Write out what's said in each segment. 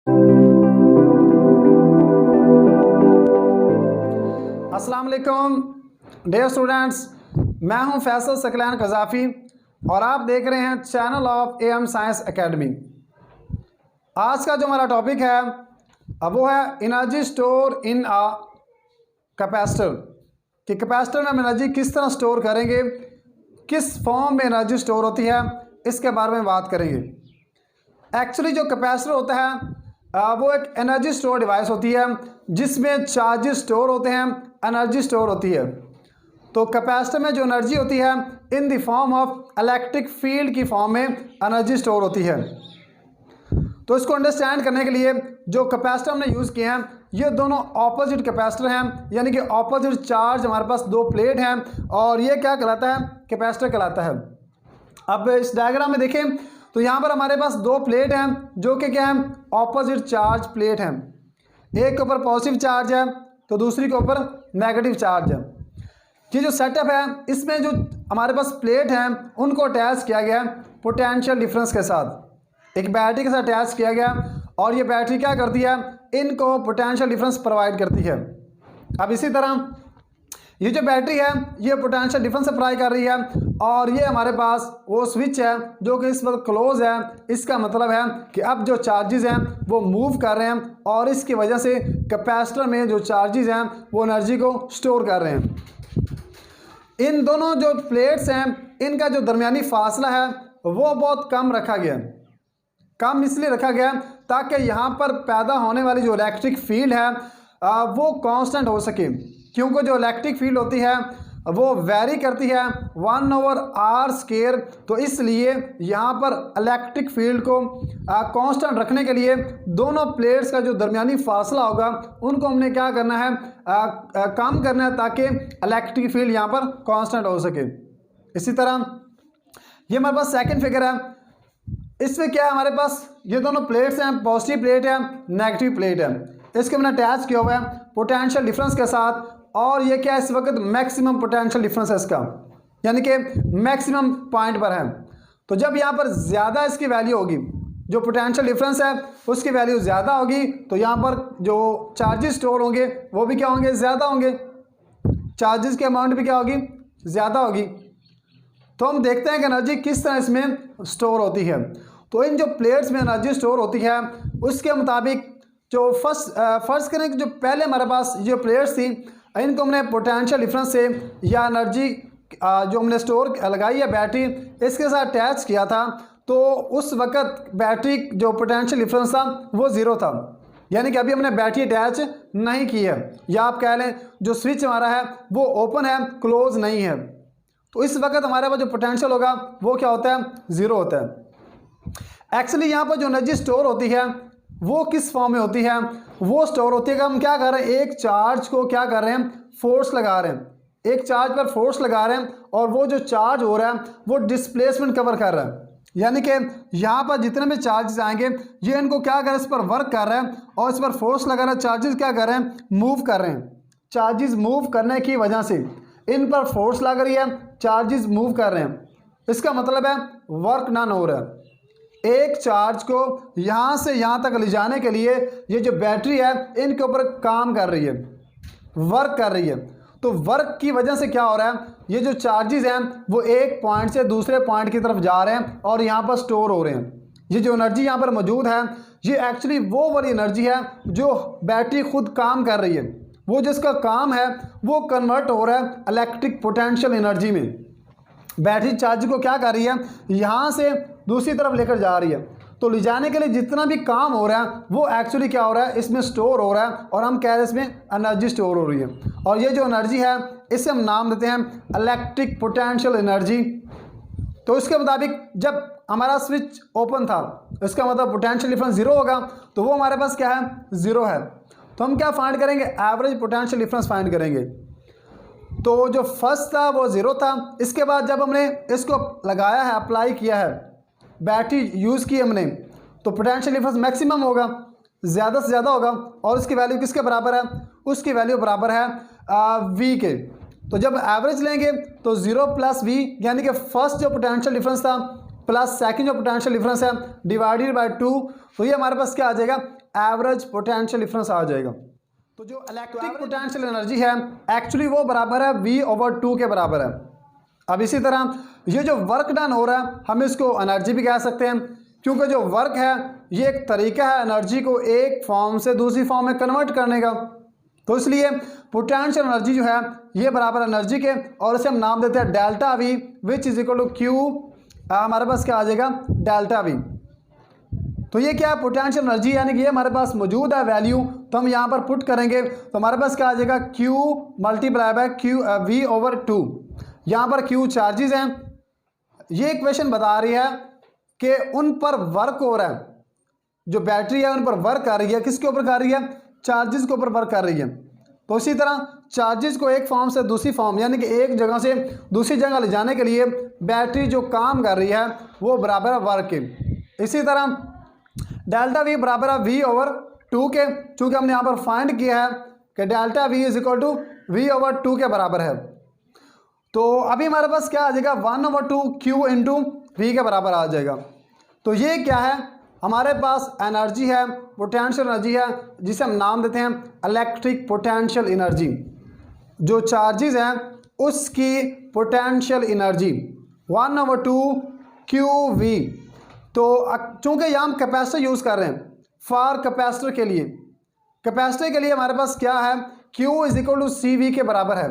अस्सलाम वालेकुम dear students, मैं हूं फैसल सकलैन क़ज़ाफ़ी और आप देख रहे हैं channel of M Science Academy. आज का जो हमारा टॉपिक है वो है energy store in a capacitor, कि कैपेसिटर में हम एनर्जी किस तरह स्टोर करेंगे, किस फॉर्म में एनर्जी स्टोर होती है, इसके बारे में बात करेंगे। एक्चुअली जो कैपेसिटर होता है वो एक एनर्जी स्टोर डिवाइस होती है जिसमें चार्जेस स्टोर होते हैं, एनर्जी स्टोर होती है। तो कैपेसिटर में जो एनर्जी होती है in the form of electric field की फॉर्म में एनर्जी स्टोर होती है। तो इसको अंडरस्टैंड करने के लिए जो कैपेसिटर हमने यूज़ किए हैं ये दोनों ऑपोजिट कैपेसिटर हैं, यानी कि ऑपोजिट चार्ज हमारे पास दो प्लेट हैं और ये क्या कहलाता है, कैपेसिटर कहलाता है। अब इस डायग्राम में देखें तो यहाँ पर हमारे पास दो प्लेट हैं जो कि क्या है, ऑपोजिट चार्ज प्लेट हैं। एक के ऊपर पॉजिटिव चार्ज है तो दूसरी के ऊपर नेगेटिव चार्ज है। ये जो सेटअप है इसमें जो हमारे पास प्लेट हैं उनको अटैच किया गया पोटेंशियल डिफरेंस के साथ, एक बैटरी के साथ अटैच किया गया और ये बैटरी क्या करती है, इनको पोटेंशियल डिफरेंस प्रोवाइड करती है। अब इसी तरह ये जो बैटरी है ये पोटेंशियल डिफरेंस अप्लाई कर रही है और ये हमारे पास वो स्विच है जो कि इस वक्त क्लोज है। इसका मतलब है कि अब जो चार्जेस हैं वो मूव कर रहे हैं और इसकी वजह से कैपेसिटर में जो चार्जेस हैं वो एनर्जी को स्टोर कर रहे हैं। इन दोनों जो प्लेट्स हैं इनका जो दरमियानी फासला है वो बहुत कम रखा गया है। कम इसलिए रखा गया ताकि यहाँ पर पैदा होने वाली जो इलेक्ट्रिक फील्ड है वो कांस्टेंट हो सके, क्योंकि जो इलेक्ट्रिक फील्ड होती है वो वेरी करती है 1/r²। तो इसलिए यहाँ पर इलेक्ट्रिक फील्ड को कांस्टेंट रखने के लिए दोनों प्लेट्स का जो दरमियानी फासला होगा उनको हमने क्या करना है, कम करना है ताकि इलेक्ट्रिक फील्ड यहाँ पर कांस्टेंट हो सके। इसी तरह ये हमारे पास सेकंड फिगर है, इसमें क्या है, हमारे पास ये दोनों प्लेट्स हैं, पॉजिटिव प्लेट है, नेगेटिव प्लेट है। इसके मैंने अटैच किया हुआ है पोटेंशियल डिफरेंस के साथ और ये क्या है, इस वक्त मैक्सिमम पोटेंशियल डिफरेंस है इसका, यानी कि मैक्सिमम पॉइंट पर है। तो जब यहाँ पर ज़्यादा इसकी वैल्यू होगी, जो पोटेंशियल डिफरेंस है उसकी वैल्यू ज़्यादा होगी तो यहाँ पर जो चार्जेस स्टोर होंगे वो भी क्या होंगे, ज़्यादा होंगे। चार्जेस की अमाउंट भी क्या होगी, ज़्यादा होगी। तो हम देखते हैं कि एनर्जी किस तरह इसमें स्टोर होती है। तो इन जो प्लेट्स में एनर्जी स्टोर होती है उसके मुताबिक जो फर्स्ट करें कि जो पहले हमारे पास जो प्लेट्स थी इनको हमने पोटेंशियल डिफरेंस से या एनर्जी जो हमने स्टोर लगाई है बैटरी इसके साथ अटैच किया था, तो उस वक़्त बैटरी जो पोटेंशियल डिफरेंस था वो ज़ीरो था, यानी कि अभी हमने बैटरी अटैच नहीं की है, या आप कह लें जो स्विच हमारा है वो ओपन है, क्लोज नहीं है। तो इस वक्त हमारे पास जो पोटेंशियल होगा वो क्या होता है, ज़ीरो होता है। एक्चुअली यहाँ पर जो एनर्जी स्टोर होती है वो किस फॉर्म में होती है, वो स्टोर होती है कि हम क्या कर रहे हैं, एक चार्ज को क्या कर रहे हैं, फोर्स लगा रहे हैं, एक चार्ज पर फोर्स लगा रहे हैं और वो जो चार्ज हो रहा है वो डिस्प्लेसमेंट कवर कर रहा है, यानी कि यहाँ पर जितने भी चार्जेस आएंगे ये इनको क्या कर रहे हैं, इस पर वर्क कर रहे हैं और इस पर फोर्स लगा रहे हैं। चार्जेस क्या कर रहे हैं, मूव कर रहे हैं। चार्जेस मूव करने की वजह से इन पर फोर्स लग रही है, चार्जेस मूव कर रहे हैं, इसका मतलब है वर्क नन हो रहा है। एक चार्ज को यहाँ से यहाँ तक ले जाने के लिए ये जो बैटरी है इनके ऊपर काम कर रही है, वर्क कर रही है। तो वर्क की वजह से क्या हो रहा है, ये जो चार्जेस हैं वो एक पॉइंट से दूसरे पॉइंट की तरफ जा रहे हैं और यहाँ पर स्टोर हो रहे हैं। ये जो एनर्जी यहाँ पर मौजूद है ये एक्चुअली वो वाली एनर्जी है जो बैटरी खुद काम कर रही है, वो जिसका काम है वो कन्वर्ट हो रहा है इलेक्ट्रिक पोटेंशियल एनर्जी में। बैटरी चार्ज को क्या कर रही है, यहाँ से दूसरी तरफ लेकर जा रही है। तो ले जाने के लिए जितना भी काम हो रहा है वो एक्चुअली क्या हो रहा है, इसमें स्टोर हो रहा है और हम कह रहे हैं इसमें एनर्जी स्टोर हो रही है। और ये जो एनर्जी है इसे हम नाम देते हैं इलेक्ट्रिक पोटेंशियल एनर्जी। तो इसके मुताबिक जब हमारा स्विच ओपन था इसका मतलब पोटेंशियल डिफरेंस ज़ीरो होगा, तो वो हमारे पास क्या है, ज़ीरो है। तो हम क्या फाइंड करेंगे, एवरेज पोटेंशियल डिफरेंस फाइंड करेंगे। तो जो फर्स्ट था वो ज़ीरो था, इसके बाद जब हमने इसको लगाया है, अप्लाई किया है, बैटरी यूज़ की हमने, तो पोटेंशियल डिफरेंस मैक्सिमम होगा, ज़्यादा से ज़्यादा होगा और उसकी वैल्यू किसके बराबर है, उसकी वैल्यू बराबर है V के। तो जब एवरेज लेंगे तो 0 + V, यानी कि फर्स्ट जो पोटेंशियल डिफरेंस था प्लस सेकंड जो पोटेंशियल डिफरेंस है डिवाइडेड बाय 2, तो ये हमारे पास क्या आ जाएगा, एवरेज पोटेंशियल डिफरेंस आ जाएगा। तो जो इलेक्ट्रिक पोटेंशियल एनर्जी है एक्चुअली वो बराबर है V/2 के बराबर है। अब इसी तरह ये जो वर्क डन हो रहा है हम इसको एनर्जी भी कह सकते हैं, क्योंकि जो वर्क है ये एक तरीका है एनर्जी को एक फॉर्म से दूसरी फॉर्म में कन्वर्ट करने का। तो इसलिए पोटेंशियल एनर्जी जो है ये बराबर एनर्जी के, और इसे हम नाम देते हैं delta V, which is equal to Q, हमारे पास क्या आ जाएगा डेल्टा V। तो ये क्या है पोटेंशियल एनर्जी, यानी कि ये हमारे पास मौजूद है वैल्यू, तो हम यहाँ पर पुट करेंगे तो हमारे पास क्या आ जाएगा Q मल्टीप्लाई बाय V/2। यहाँ पर Q चार्जेस हैं। ये इक्वेशन बता रही है कि उन पर वर्क हो रहा है, जो बैटरी है उन पर वर्क कर रही है, किसके ऊपर कर रही है, चार्जेस के ऊपर वर्क कर रही है। तो इसी तरह चार्जेस को एक फॉर्म से दूसरी फॉर्म यानी कि एक जगह से दूसरी जगह ले जाने के लिए बैटरी जो काम कर रही है वो बराबर है वर्क के। इसी तरह डेल्टा V बराबर है V/2 के, चूँकि हमने यहाँ पर फाइंड किया है कि delta V is equal to V/2 के बराबर है। तो अभी हमारे पास क्या आ जाएगा 1/2 Q इंटू V के बराबर आ जाएगा। तो ये क्या है, हमारे पास एनर्जी है, पोटेंशियल एनर्जी है, जिसे हम नाम देते हैं इलेक्ट्रिक पोटेंशियल एनर्जी। जो चार्जेस हैं उसकी पोटेंशियल एनर्जी 1/2 QV। तो चूँकि यहाँ हम कैपेसिटर यूज़ कर रहे हैं फॉर कैपेसिटर के लिए, कैपेसिटर के लिए हमारे पास क्या है Q is equal to CV के बराबर है।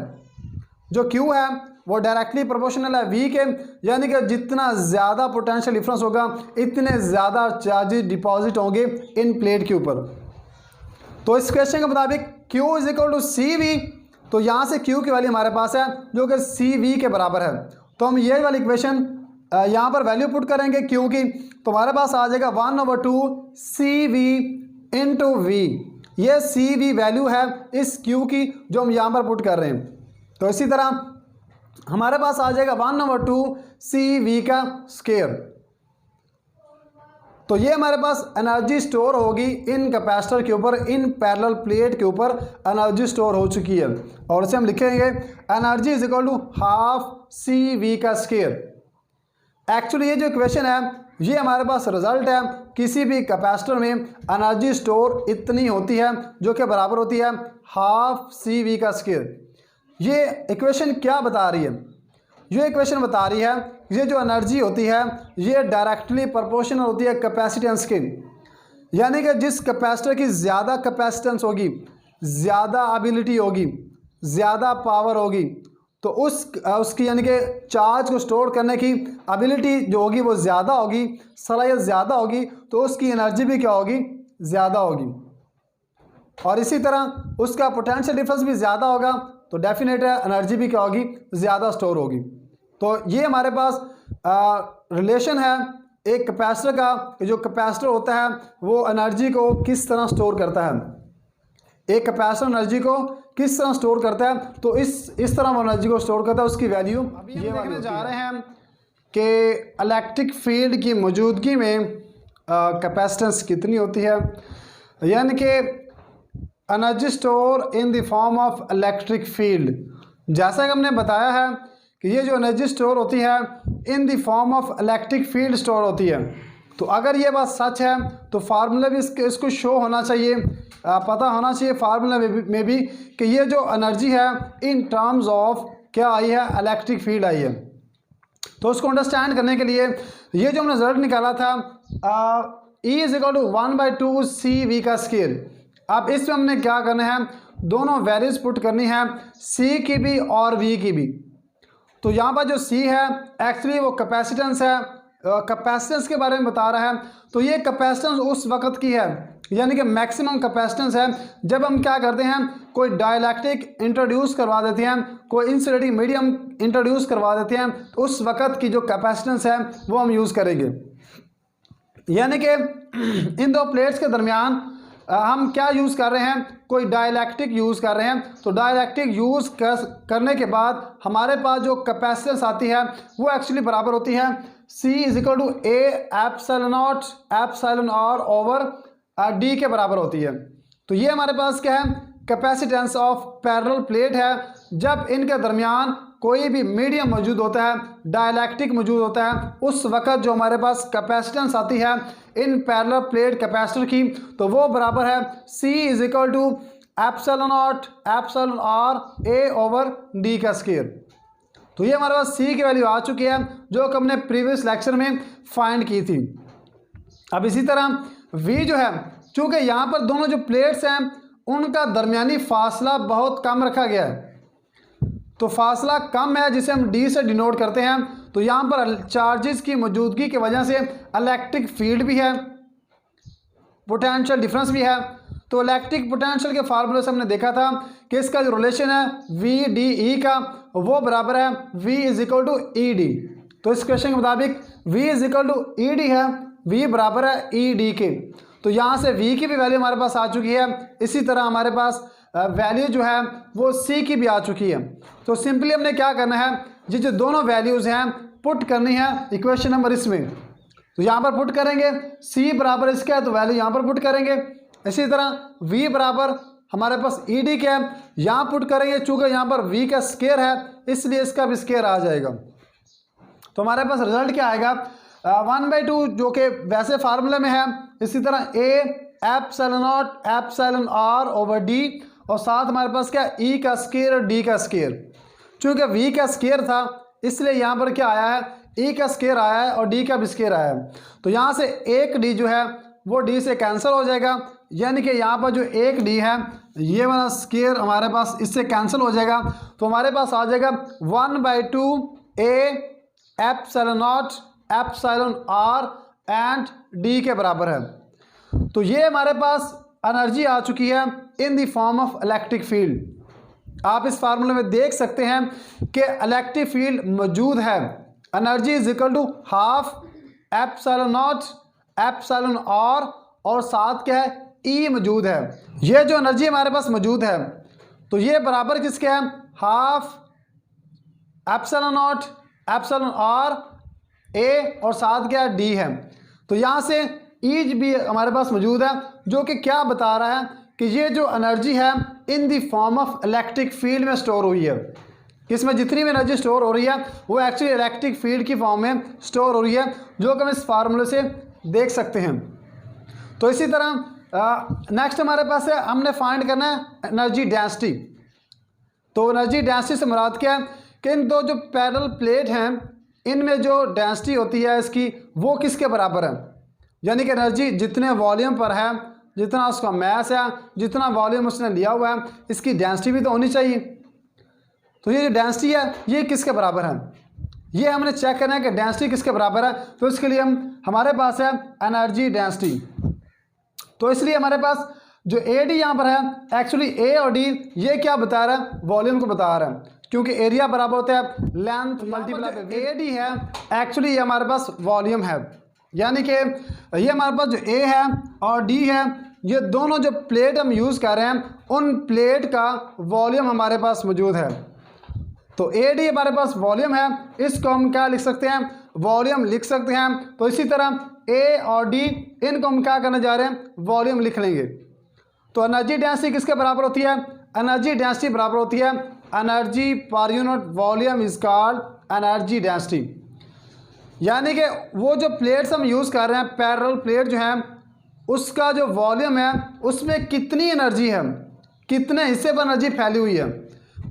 जो Q है वो डायरेक्टली प्रोपोर्शनल है V के, यानी कि जितना ज़्यादा पोटेंशियल डिफरेंस होगा इतने ज़्यादा चार्जेस डिपॉजिट होंगे इन प्लेट के ऊपर। तो इस क्वेश्चन के मुताबिक Q is equal to CV, तो यहाँ से Q की वैल्यू हमारे पास है जो कि CV के बराबर है। तो हम ये वाली इक्वेशन यहाँ पर वैल्यू पुट करेंगे Q की, तो हमारे पास आ जाएगा 1/2 CV इंटू V। ये CV वैल्यू है इस Q की जो हम यहाँ पर पुट कर रहे हैं। तो इसी तरह हमारे पास आ जाएगा 1/2 CV का स्क्वायर। तो ये हमारे पास एनर्जी स्टोर होगी इन कैपेसिटर के ऊपर, इन पैरेलल प्लेट के ऊपर एनर्जी स्टोर हो चुकी है, और इसे हम लिखेंगे energy is equal to half CV का स्क्वायर। एक्चुअली ये जो इक्वेशन है ये हमारे पास रिजल्ट है, किसी भी कैपेसिटर में एनर्जी स्टोर इतनी होती है जो कि बराबर होती है हाफ CV का स्क्वायर। ये इक्वेशन क्या बता रही है, ये इक्वेशन बता रही है ये जो एनर्जी होती है ये डायरेक्टली प्रोपोर्शनल होती है कैपेसिटेंस के, यानी कि जिस कैपेसिटर की ज़्यादा कैपेसिटेंस होगी, ज़्यादा एबिलिटी होगी, ज़्यादा पावर होगी, तो उसकी यानी कि चार्ज को स्टोर करने की एबिलिटी जो होगी वो ज़्यादा होगी, सलाहियत ज़्यादा होगी, तो उसकी एनर्जी भी क्या होगी ज़्यादा होगी। और इसी तरह उसका पोटेंशियल डिफरेंस भी ज़्यादा होगा, तो डेफिनेट है एनर्जी भी क्या होगी ज़्यादा स्टोर होगी। तो ये हमारे पास रिलेशन है एक कैपेसिटर का, जो कैपेसिटर होता है वो एनर्जी को किस तरह स्टोर करता है, एक कैपेसिटर एनर्जी को किस तरह स्टोर करता है, तो इस तरह वो एनर्जी को स्टोर करता है, उसकी वैल्यू ये देखने जा रहे हैं कि इलेक्ट्रिक फील्ड की मौजूदगी में कैपेसिटेंस कितनी होती है, यानी कि energy store in the form of electric field. जैसा कि हमने बताया है कि ये जो एनर्जी स्टोर होती है in the form of electric field store होती है। तो अगर ये बात सच है तो फार्मूला भी इसको शो होना चाहिए, पता होना चाहिए फार्मूला में भी कि ये जो एनर्जी है इन टर्म्स ऑफ क्या आई है इलेक्ट्रिक फील्ड आई है। तो उसको अंडरस्टैंड करने के लिए ये जो हमने रिजल्ट निकाला था E is equal to 1/2 CV का स्क्वायर। अब इसमें हमने क्या करना है, दोनों वैल्यूज पुट करनी है, C की भी और V की भी। तो यहाँ पर जो C है एक्चुअली वो कैपेसिटेंस है, कैपेसिटेंस के बारे में बता रहा है। तो ये कैपेसिटेंस उस वक्त की है, यानी कि मैक्सिमम कैपेसिटेंस है जब हम क्या करते हैं कोई डाइलेक्ट्रिक इंट्रोड्यूस करवा देते हैं, कोई इंसुलेटिंग मीडियम इंट्रोड्यूस करवा देते हैं, तो उस वक्त की जो कैपेसिटेंस है वो हम यूज़ करेंगे। यानी कि इन दो प्लेट्स के दरमियान हम क्या यूज़ कर रहे हैं, कोई डाइलेक्ट्रिक यूज़ कर रहे हैं। तो डाइलेक्ट्रिक यूज़ करने के बाद हमारे पास जो कैपेसिटेंस आती है वो एक्चुअली बराबर होती है C is equal to A epsilon naught epsilon R over D के बराबर होती है। तो ये हमारे पास क्या है कैपेसिटेंस ऑफ पैरेलल प्लेट है जब इनके दरमियान कोई भी मीडियम मौजूद होता है, डाइलेक्ट्रिक मौजूद होता है, उस वक्त जो हमारे पास कैपेसिटेंस आती है इन पैरेलल प्लेट कैपेसिटर की, तो वो बराबर है C is equal to epsilon naught epsilon R A over D का स्क्वायर। तो ये हमारे पास C की वैल्यू आ चुकी है जो कि हमने प्रीवियस लेक्चर में फाइंड की थी। अब इसी तरह V जो है, चूँकि यहाँ पर दोनों जो प्लेट्स हैं उनका दरमियानी फासला बहुत कम रखा गया है, तो फासला कम है जिसे हम D से डिनोट करते हैं। तो यहाँ पर चार्जेस की मौजूदगी की वजह से इलेक्ट्रिक फील्ड भी है, पोटेंशियल डिफरेंस भी है। तो इलेक्ट्रिक पोटेंशियल के फार्मूले से हमने देखा था कि इसका जो रिलेशन है VDE का वो बराबर है V is equal to ED। तो इस क्वेश्चन के मुताबिक V is equal to ED है, V बराबर है ED के। तो यहाँ से V की भी वैल्यू हमारे पास आ चुकी है, इसी तरह हमारे पास वैल्यू जो है वो C की भी आ चुकी है। तो सिंपली हमने क्या करना है, ये जो दोनों वैल्यूज़ हैं पुट करनी है इक्वेशन नंबर इसमें। तो यहाँ पर पुट करेंगे C बराबर इसका है तो वैल्यू यहाँ पर पुट करेंगे। इसी तरह V बराबर हमारे पास ED क्या है, यहाँ पुट करेंगे, चूँकि यहाँ पर V का स्क्वायर है इसलिए इसका भी स्क्वायर आ जाएगा। तो हमारे पास रिजल्ट क्या आएगा, 1/2 जो कि वैसे फार्मूले में है। इसी तरह A epsilon naught epsilon R over D और साथ हमारे पास क्या E का स्क्वायर और D का स्क्वायर। चूँकि V का स्क्वायर था इसलिए यहाँ पर क्या आया है, E का स्क्वायर आया है और D का भी स्क्वायर आया है। तो यहाँ से एक D जो है वो D से कैंसिल हो जाएगा, यानी कि यहाँ पर जो एक D है ये वाला स्क्वायर हमारे पास इससे कैंसिल हो जाएगा। तो हमारे पास आ जाएगा 1/2 A epsilon naught epsilon R and D के बराबर है। तो ये हमारे पास एनर्जी आ चुकी है in the form of electric field. आप इस फार्मूले में देख सकते हैं कि इलेक्ट्रिक फील्ड मौजूद है, energy is equal to half epsilon naught epsilon R और साथ क्या है E मौजूद है। ये जो एनर्जी हमारे पास मौजूद है तो ये बराबर किसके है, half epsilon naught epsilon R A और साथ क्या है D है। तो यहाँ से E भी हमारे पास मौजूद है जो कि क्या बता रहा है कि ये जो एनर्जी है in the form of electric field में स्टोर हुई है। इसमें जितनी भी एनर्जी स्टोर हो रही है वो एक्चुअली इलेक्ट्रिक फील्ड की फॉर्म में स्टोर हो रही है, जो कि हम इस फार्मूले से देख सकते हैं। तो इसी तरह नेक्स्ट हमारे पास है, हमने फाइंड करना है एनर्जी डेंसिटी। तो एनर्जी डेंसिटी से मुराद क्या है कि इन दो जो पैरेलल प्लेट हैं इनमें जो डेंसिटी होती है इसकी वो किसके बराबर है, यानी कि एनर्जी जितने वॉल्यूम पर है, जितना उसका मैस है, जितना वॉल्यूम उसने लिया हुआ है, इसकी डेंसिटी भी तो होनी चाहिए। तो ये जो डेंसिटी है ये किसके बराबर है, ये हमने चेक करना है कि डेंसिटी किसके बराबर है। तो इसके लिए हमारे पास है एनर्जी डेंसिटी। तो इसलिए हमारे पास जो AD यहाँ पर है एक्चुअली A और D ये क्या बता रहा है, वॉल्यूम को बता रहा है, क्योंकि एरिया बराबर होता है लेंथ मल्टीप्लाई AD है, एक्चुअली ये हमारे पास वॉल्यूम है, यानी कि ये हमारे पास जो A है और D है ये दोनों जो प्लेट हम यूज़ कर रहे हैं उन प्लेट का वॉल्यूम हमारे पास मौजूद है। तो AD हमारे पास वॉल्यूम है, इसको हम क्या लिख सकते हैं, वॉल्यूम लिख सकते हैं। तो इसी तरह A और D इनको हम क्या करने जा रहे हैं, वॉल्यूम लिख लेंगे। तो एनर्जी डेंसिटी किसके बराबर होती है, एनर्जी डेंसिटी बराबर होती है energy per unit volume is called energy density. यानी कि वो जो प्लेट्स हम यूज़ कर रहे हैं पैरेलल प्लेट जो है उसका जो वॉल्यूम है उसमें कितनी एनर्जी है, कितने हिस्से पर एनर्जी फैली हुई है,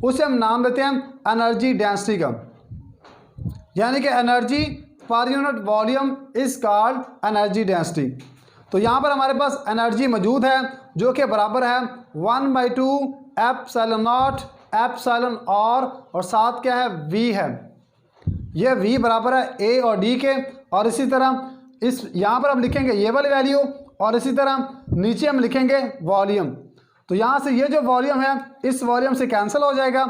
उसे हम नाम देते हैं एनर्जी डेंसिटी का। यानी कि energy per unit volume is called energy density. तो यहाँ पर हमारे पास एनर्जी मौजूद है जो कि बराबर है 1/2 एप्सिलॉन नॉट एप्सिलॉन R और साथ क्या है V है। ये V बराबर है A और D के, और इसी तरह इस यहाँ पर हम लिखेंगे ये वाली वैल्यू और इसी तरह नीचे हम लिखेंगे वॉल्यूम। तो यहाँ से ये जो वॉल्यूम है इस वॉल्यूम से कैंसिल हो जाएगा,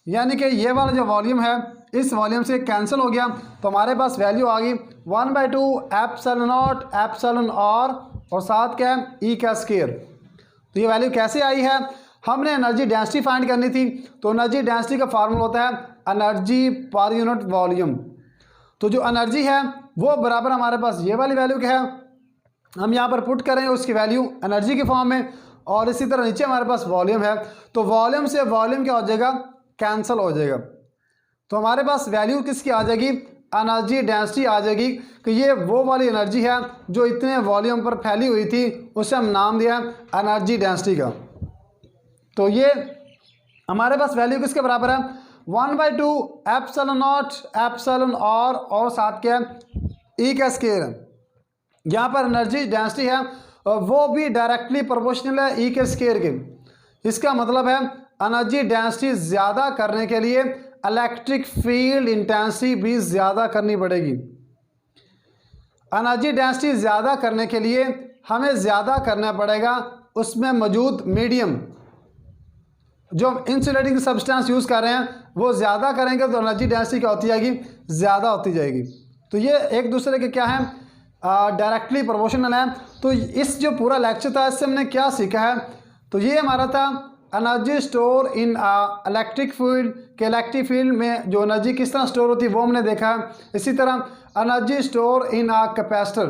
यानी कि ये वाला जो वॉल्यूम है इस वॉल्यूम से कैंसिल हो गया। तो हमारे पास वैल्यू आ गई 1/2 एप्सिलॉन नॉट एप्सिलॉन R और साथ क्या है E का स्क्वायर। तो ये वैल्यू कैसे आई है, हमने एनर्जी डेंसिटी फाइंड करनी थी। तो एनर्जी डेंसिटी का फार्मूला होता है एनर्जी पर यूनिट वॉल्यूम। तो जो एनर्जी है वो बराबर हमारे पास ये वाली वैल्यू क्या है, हम यहाँ पर पुट करेंगे उसकी वैल्यू एनर्जी के फॉर्म में, और इसी तरह नीचे हमारे पास वॉल्यूम है। तो वॉल्यूम से वॉल्यूम क्या हो जाएगा, कैंसिल हो जाएगा। तो हमारे पास वैल्यू किसकी आ जाएगी, एनर्जी डेंसिटी आ जाएगी कि ये वो वाली एनर्जी है जो इतने वॉल्यूम पर फैली हुई थी, उसे हम नाम दिया एनर्जी डेंसिटी का। तो ये हमारे पास वैल्यू किसके बराबर है, 1/2 एप्सिलॉन नॉट एप्सिलॉन और साथ क्या है, ई का स्क्वायर है। यहाँ पर एनर्जी डेंसिटी है वो भी डायरेक्टली प्रोपोर्शनल है ई के स्क्वायर के। इसका मतलब है एनर्जी डेंसिटी ज़्यादा करने के लिए इलेक्ट्रिक फील्ड इंटेंसिटी भी ज़्यादा करनी पड़ेगी। एनर्जी डेंसिटी ज़्यादा करने के लिए हमें ज़्यादा करना पड़ेगा उसमें मौजूद मीडियम, जो हम इंसुलेटिंग सब्सटेंस यूज़ कर रहे हैं वो ज़्यादा करेंगे तो एनर्जी डेंसिटी क्या होती जाएगी, ज़्यादा होती जाएगी। तो ये एक दूसरे के क्या है, डायरेक्टली प्रोपोर्शनल है। तो इस जो पूरा लेक्चर था इससे हमने क्या सीखा है, तो ये हमारा था एनर्जी स्टोर इन इलेक्ट्रिक फील्ड के इलेक्ट्रिक फील्ड में जो एनर्जी किस तरह स्टोर होती है वो हमने देखा है। इसी तरह एनर्जी स्टोर इन कैपेसिटर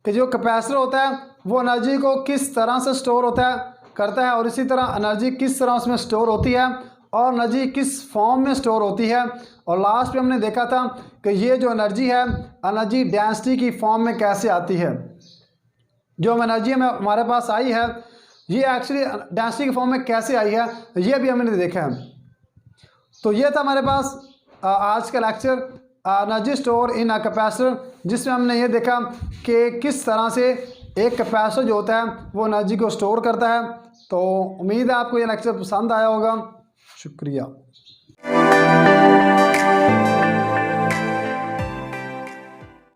कि जो कैपेसिटर होता है वो एनर्जी को किस तरह से स्टोर होता है करता है, और इसी तरह एनर्जी किस तरह उसमें स्टोर होती है और एनर्जी किस फॉर्म में स्टोर होती है। और लास्ट में हमने देखा था कि ये जो एनर्जी है एनर्जी डेंसिटी की फॉर्म में कैसे आती है। जो एनर्जी हमारे पास आई है ये एक्चुअली डेंसिटी की फॉर्म में कैसे आई है ये भी हमने देखा है। तो ये था हमारे पास आज का lecture energy store in a capacitor, जिसमें हमने ये देखा कि किस तरह से एक कैपेसिटर जो होता है वो एनर्जी को स्टोर करता है। तो उम्मीद है आपको ये लेक्चर पसंद आया होगा। शुक्रिया।